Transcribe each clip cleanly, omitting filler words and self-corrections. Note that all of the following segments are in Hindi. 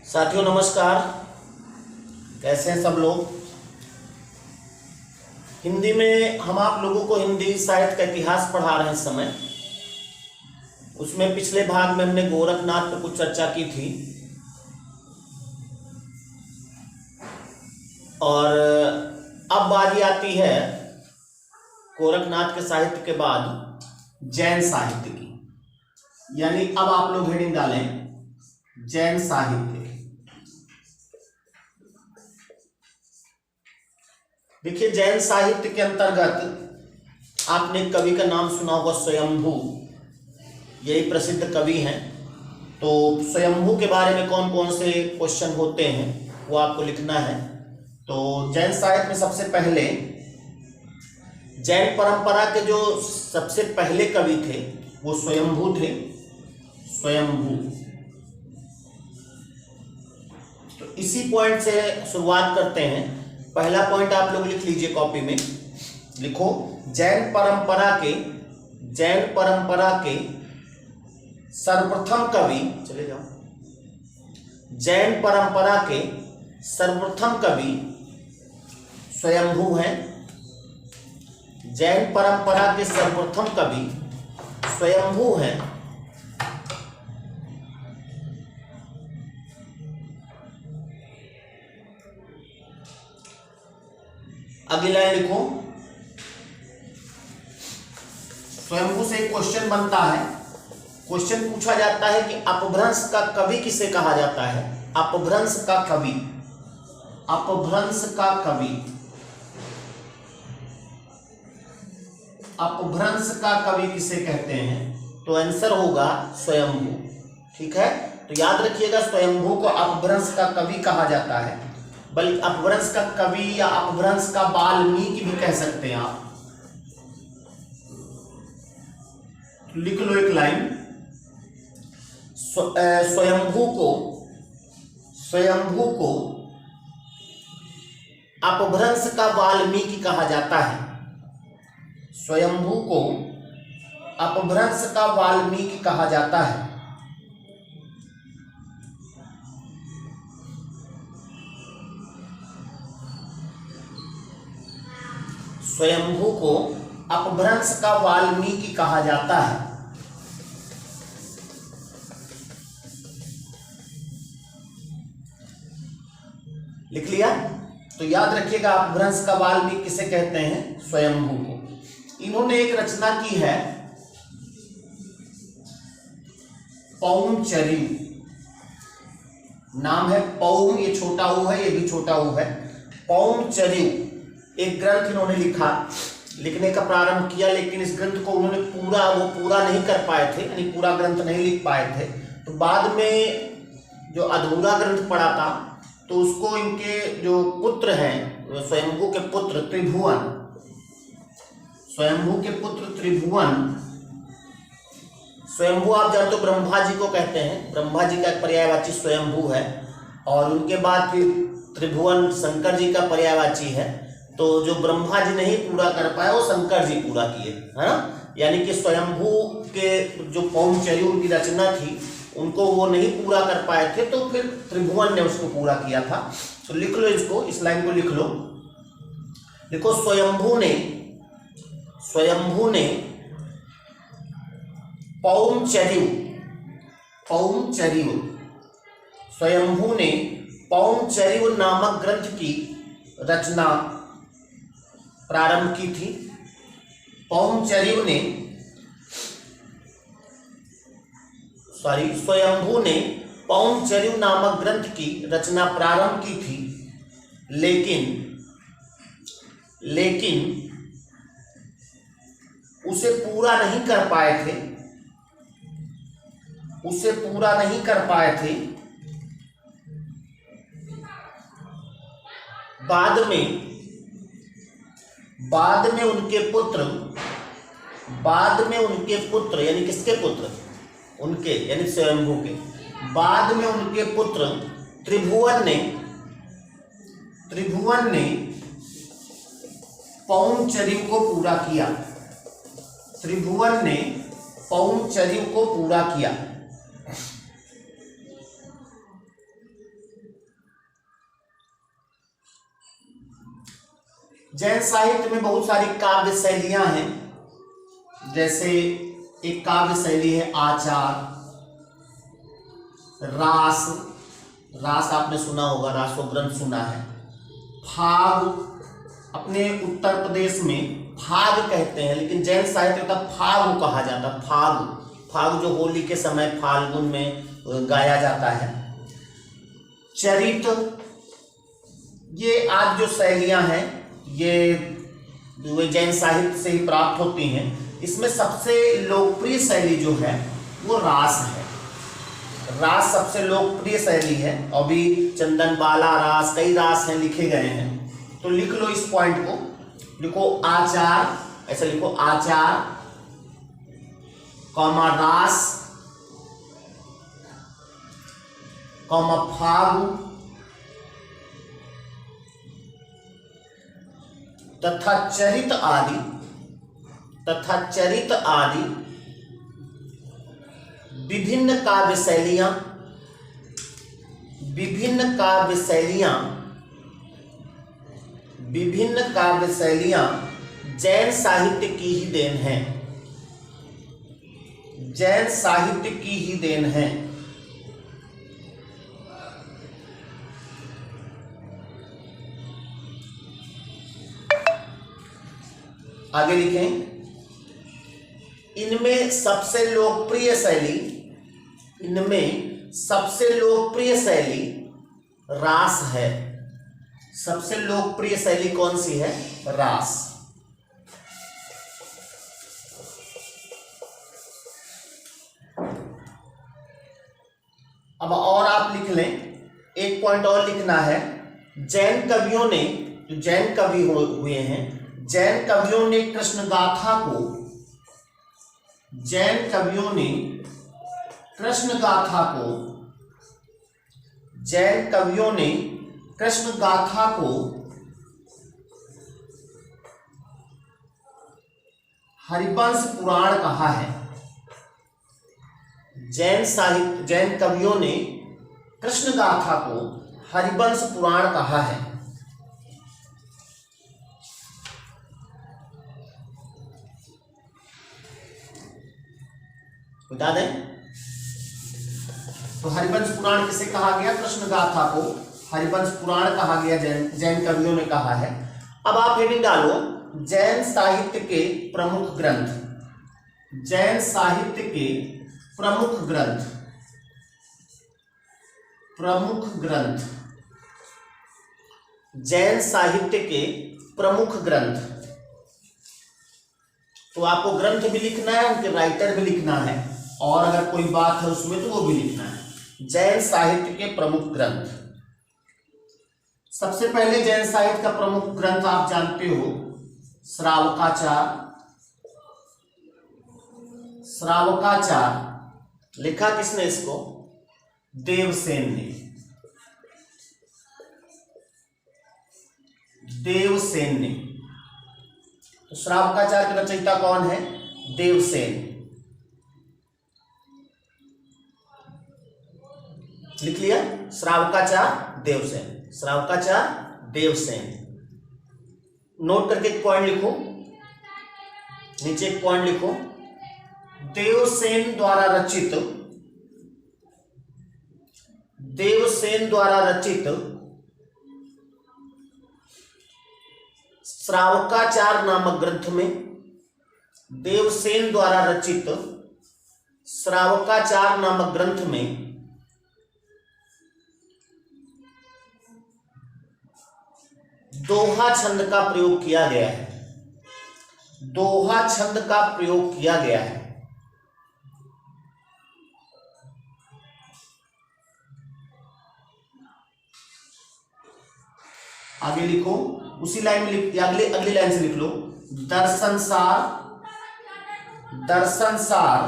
साथियों नमस्कार। कैसे हैं सब लोग। हिंदी में हम आप लोगों को हिंदी साहित्य का इतिहास पढ़ा रहे हैं इस समय। उसमें पिछले भाग में हमने गोरखनाथ पर कुछ चर्चा की थी और अब बारी आती है गोरखनाथ के साहित्य के बाद जैन साहित्य की। यानी अब आप लोग हेडिंग डालें जैन साहित्य। देखिए जैन साहित्य के अंतर्गत आपने कवि का नाम सुना होगा स्वयंभू। यही प्रसिद्ध कवि हैं। तो स्वयंभू के बारे में कौन कौन से क्वेश्चन होते हैं वो आपको लिखना है। तो जैन साहित्य में सबसे पहले जैन परंपरा के जो सबसे पहले कवि थे वो स्वयंभू थे। स्वयंभू। तो इसी पॉइंट से शुरुआत करते हैं। पहला पॉइंट आप लोग लिख लीजिए कॉपी में। लिखो जैन परंपरा के सर्वप्रथम कवि, चले जाओ, जैन परंपरा के सर्वप्रथम कवि स्वयंभू हैं। जैन परंपरा के सर्वप्रथम कवि स्वयंभू हैं। अगली लाइन लिखो। स्वयंभू से एक क्वेश्चन बनता है। क्वेश्चन पूछा जाता है कि अपभ्रंश का कवि किसे कहा जाता है। अपभ्रंश का कवि, अपभ्रंश का कवि, अपभ्रंश का कवि किसे कहते हैं। तो आंसर होगा स्वयंभू। ठीक है, तो याद रखिएगा स्वयंभू को अपभ्रंश का कवि कहा जाता है। बल्कि अपभ्रंश का कवि या अपभ्रंश का वाल्मीकि भी कह सकते हैं आप। लिख लो एक लाइन। स्वयंभू को अपभ्रंश का वाल्मीकि कहा जाता है। स्वयंभू को अपभ्रंश का वाल्मीकि कहा जाता है। स्वयंभू को अपभ्रंश का वाल्मीकि कहा जाता है। लिख लिया। तो याद रखिएगा अपभ्रंश का वाल्मीकि किसे कहते हैं, स्वयंभू को। इन्होंने एक रचना की है पौंचर्यू। नाम है पौम, ये छोटा ऊ है, ये भी छोटा ऊ है। पौंचर्यू एक ग्रंथ इन्होंने लिखा, लिखने का प्रारंभ किया, लेकिन इस ग्रंथ को उन्होंने पूरा नहीं कर पाए थे, यानी पूरा ग्रंथ नहीं लिख पाए थे। तो बाद में जो अधूरा ग्रंथ पड़ा था तो उसको इनके जो पुत्र हैं, स्वयंभू के पुत्र त्रिभुवन, स्वयंभू के पुत्र त्रिभुवन, स्वयंभू आप जानते हो ब्रह्मा जी को कहते हैं। ब्रह्मा जी का एक पर्यायवाची स्वयंभू है और उनके बाद फिर त्रिभुवन शंकर जी का पर्यायवाची है। तो जो ब्रह्मा जी नहीं पूरा कर पाए वो शंकर जी पूरा किए, है ना। यानी कि स्वयंभू के जो पौंचर्यू उनकी रचना थी उनको वो नहीं पूरा कर पाए थे, तो फिर त्रिभुवन ने उसको पूरा किया था। तो लिख लो इसको, इस लाइन को लिख लो। देखो स्वयंभू ने स्वयंभू ने पौंचर्यू नामक ग्रंथ की रचना प्रारंभ की थी। स्वयंभू ने पौंचर्यू नामक ग्रंथ की रचना प्रारंभ की थी, लेकिन उसे पूरा नहीं कर पाए थे। बाद में उनके पुत्र यानी किसके पुत्र, उनके यानी स्वयंभू के, बाद में उनके पुत्र त्रिभुवन ने पौंचर्यू को पूरा किया। त्रिभुवन ने पौंचर्यू को पूरा किया। जैन साहित्य में बहुत सारी काव्य शैलियां हैं। जैसे एक काव्य शैली है आचार, रास, रास आपने सुना होगा, रासो ग्रंथ सुना है। फाग, अपने उत्तर प्रदेश में फाग कहते हैं, लेकिन जैन साहित्य का फाग कहा जाता है। फाग, फाग जो होली के समय फाल्गुन में गाया जाता है। चरित, ये आज जो शैलियां हैं ये जैन साहित्य से ही प्राप्त होती हैं। इसमें सबसे लोकप्रिय शैली जो है वो रास है। रास सबसे लोकप्रिय शैली है। अभी चंदनबाला रास, कई रास हैं, लिखे गए हैं। तो लिख लो इस पॉइंट को, लिखो आचार, ऐसे लिखो आचार कॉमा रास कॉमा फाग तथा चरित आदि, तथा चरित आदि विभिन्न काव्य शैलियां, विभिन्न काव्य शैलियां, विभिन्न काव्य शैलियां जैन साहित्य की ही देन है। जैन साहित्य की ही देन है। आगे लिखें, इनमें सबसे लोकप्रिय शैली, इनमें सबसे लोकप्रिय शैली रास है। सबसे लोकप्रिय शैली कौन सी है? रास। अब और आप लिख लें, एक पॉइंट और लिखना है। जैन कवियों ने, जो जैन कवि हुए हैं, जैन कवियों ने कृष्ण गाथा को, जैन कवियों ने कृष्ण गाथा को, जैन कवियों ने कृष्ण गाथा को हरिवंश पुराण कहा है। जैन साहित्य, जैन कवियों ने कृष्ण गाथा को हरिवंश पुराण कहा है। बता दें तो हरिवंश पुराण किसे कहा गया? कृष्ण गाथा को हरिवंश पुराण कहा गया, जैन कवियों ने कहा है। अब आप हेडिंग डालो, जैन साहित्य के प्रमुख ग्रंथ। जैन साहित्य के प्रमुख ग्रंथ, प्रमुख ग्रंथ, जैन साहित्य के प्रमुख ग्रंथ। तो आपको ग्रंथ भी लिखना है, उनके राइटर भी लिखना है, और अगर कोई बात है उसमें तो वो भी लिखना है। जैन साहित्य के प्रमुख ग्रंथ। सबसे पहले जैन साहित्य का प्रमुख ग्रंथ आप जानते हो, श्रावकाचार। श्रावकाचार लिखा किसने इसको? देवसेन ने। देवसेन ने। तो श्रावकाचार के रचयिता कौन है? देवसेन। लिख लिया, श्रावकाचार देवसेन, श्रावकाचार देवसेन। नोट करके एक पॉइंट लिखो, नीचे एक पॉइंट लिखो, देवसेन द्वारा रचित, देवसेन द्वारा रचित श्रावकाचार नामक ग्रंथ में, देवसेन द्वारा रचित श्रावकाचार नामक ग्रंथ में दोहा छंद का प्रयोग किया गया है। दोहा छंद का प्रयोग किया गया है। आगे लिखो, उसी लाइन में लिख, अगली लाइन से लिख लो, दर्शनसार, दर्शनसार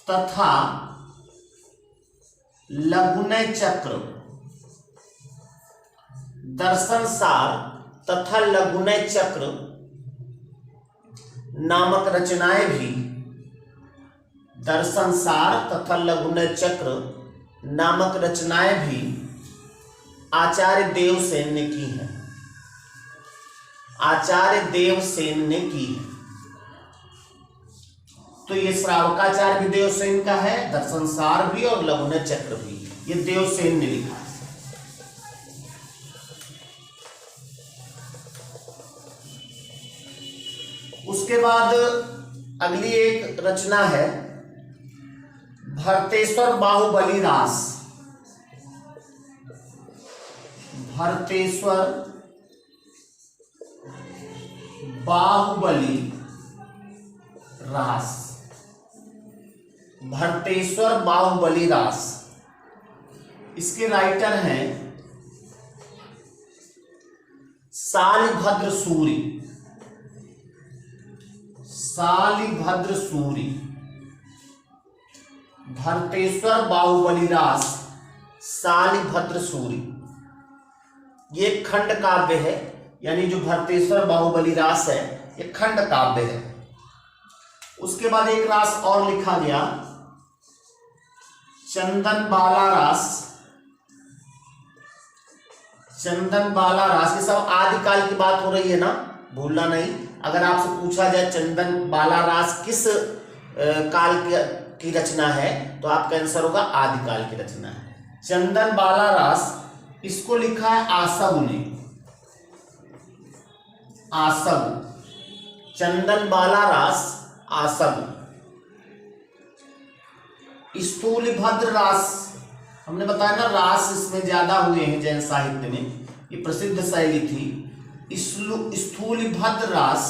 तथा लघुनय चक्र, दर्शनसार तथा लघुनय चक्र नामक रचनाएं भी, दर्शनसार तथा लघुनय चक्र नामक रचनाएं भी आचार्य देवसेन ने की है। आचार्य देवसेन ने की है। तो ये श्रावकाचार्य भी देवसेन का है, दर्शनसार भी और लघुनय चक्र भी, ये देवसेन ने लिखा है। उसके बाद अगली एक रचना है भरतेश्वर बाहुबली रास। भरतेश्वर बाहुबली रास। भरतेश्वर बाहुबली रास, इसके राइटर हैं शालिभद्र सूरी। शालिभद्र सूरी। भरतेश्वर बाहुबली रास, शालिभद्र सूरी। ये खंड काव्य है, यानी जो भरतेश्वर बाहुबली रास है ये खंड काव्य है। उसके बाद एक रास और लिखा गया, चंदन बाला रास। चंदन बाला रास, ये सब आदिकाल की बात हो रही है ना, भूलना नहीं। अगर आपसे पूछा जाए चंदन बाला रास किस काल की रचना है, तो आपका आंसर होगा आदिकाल की रचना है। चंदन बाला रास, इसको लिखा है आसव ने। आसव, चंदन बाला रास आसव। स्थूलभद्र रास, हमने बताया ना रास इसमें ज्यादा हुए हैं जैन साहित्य में, ये प्रसिद्ध शैली थी। स्थूलभद्र रास,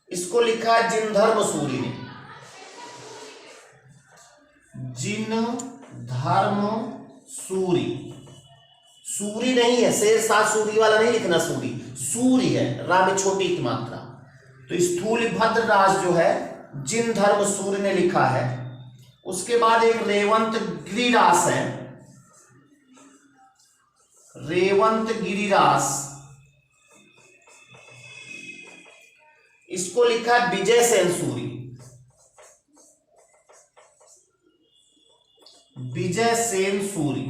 इसको लिखा है जिनधर्म सूरी ने। जिनधर्म सूरी। सूरी नहीं है, शेर शाह सूरी वाला नहीं लिखना, सूरी सूरी है, रा में छोटी की मात्रा। तो स्थूलभद्र रास जो है जिनधर्म सूरी ने लिखा है। उसके बाद एक रेवंत गिरिरास है। रेवंत गिरिरास, इसको लिखा है विजय सेन सूरी। विजय सेन सूरी,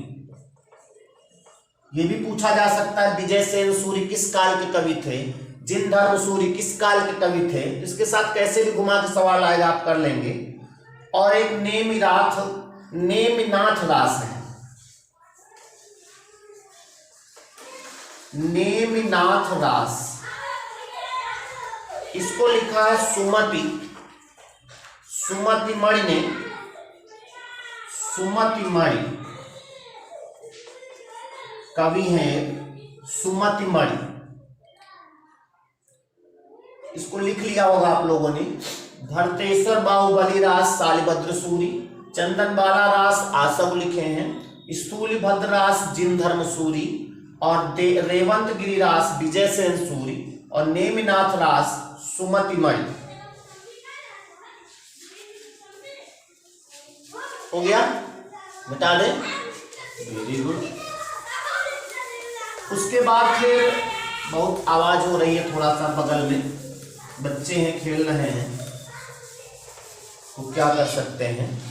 ये भी पूछा जा सकता है विजय सेन सूरी किस काल के कवि थे, जिनधर्म सूरी किस काल के कवि थे। इसके साथ कैसे भी घुमा के सवाल आएगा, आप कर लेंगे। और एक नेमिनाथ रास है। नेमिनाथ रास, इसको लिखा है सुमति मणि ने। सुमति मणि कवि हैं, सुमति मणि। इसको लिख लिया होगा आप लोगों ने। भरतेश्वर बाहुबली रास शालिभद्र सूरी, चंदन बाला रास आसव लिखे हैं, स्थूलभद्र रास जिनधर्म सूरी, और रेवंत गिरिरास विजय सेन सूरी, और नेमिनाथ रास सुमति मणि। हो गया, बता दें, वेरी गुड। उसके बाद फिर बहुत आवाज हो रही है, थोड़ा सा बगल में बच्चे हैं, खेल रहे हैं, तो क्या कर सकते हैं।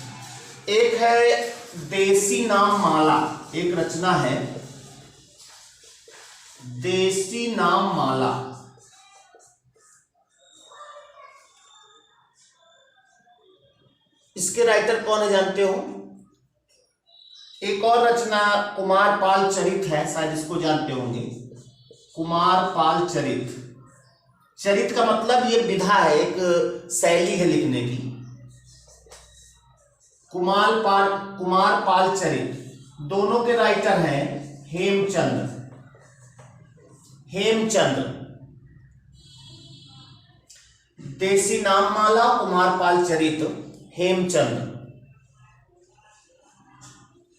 एक है देसी नाम माला, एक रचना है देसी नाम माला। इसके राइटर कौन है जानते हो? एक और रचना कुमारपाल चरित है, शायद इसको जानते होंगे। कुमारपाल चरित। चरित का मतलब ये विधा है, एक शैली है लिखने की। कुमारपाल चरित, दोनों के राइटर हैं हेमचंद्र। देसी नाम माला, कुमारपाल चरित, हेमचंद्र।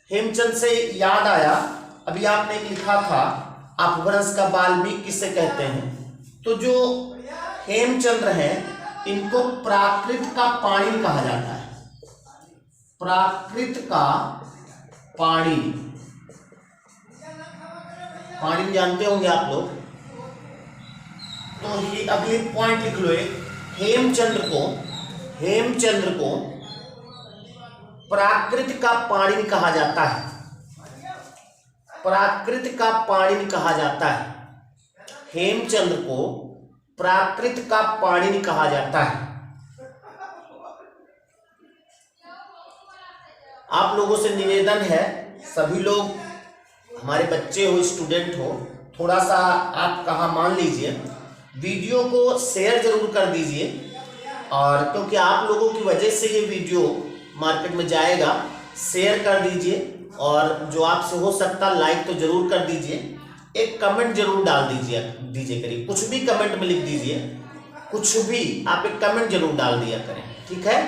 हेमचंद से याद आया, अभी आपने एक लिखा था अपभ्रंश का वाल्मीकि किसे कहते हैं। तो जो हेमचंद्र हैं इनको प्राकृत का पाणिनि कहा जाता है। प्राकृत का पाणिनि, पाणिनि जानते होंगे आप लोग। तो ये अगली पॉइंट लिख लो, एक हेमचंद्र को प्राकृत का पाणिनि कहा जाता है। प्राकृत का पाणिनि कहा जाता है। हेमचंद्र को प्राकृत का पाणिनि कहा जाता है। आप लोगों से निवेदन है, सभी लोग हमारे बच्चे हो, स्टूडेंट हो, थोड़ा सा आप कहा मान लीजिए, वीडियो को शेयर जरूर कर दीजिए। और क्योंकि आप लोगों की वजह से ये वीडियो मार्केट में जाएगा, शेयर कर दीजिए। और जो आपसे हो सकता लाइक तो जरूर कर दीजिए। एक कमेंट जरूर डाल दीजिए करिए, कुछ भी कमेंट में लिख दीजिए, कुछ भी आप एक कमेंट जरूर डाल दिया करें, ठीक है।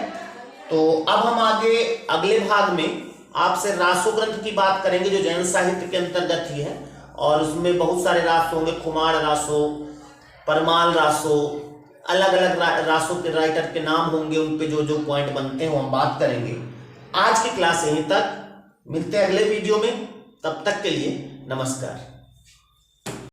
तो अब हम आगे अगले भाग में आपसे रासो ग्रंथ की बात करेंगे, जो जैन साहित्य के अंतर्गत ही है। और उसमें बहुत सारे रासो होंगे, खुमार रासो, परमाल रासो, अलग अलग रासो के राइटर के नाम होंगे, उन पे जो जो पॉइंट बनते हैं वो हम बात करेंगे। आज की क्लास यहीं तक, मिलते हैं अगले वीडियो में, तब तक के लिए नमस्कार।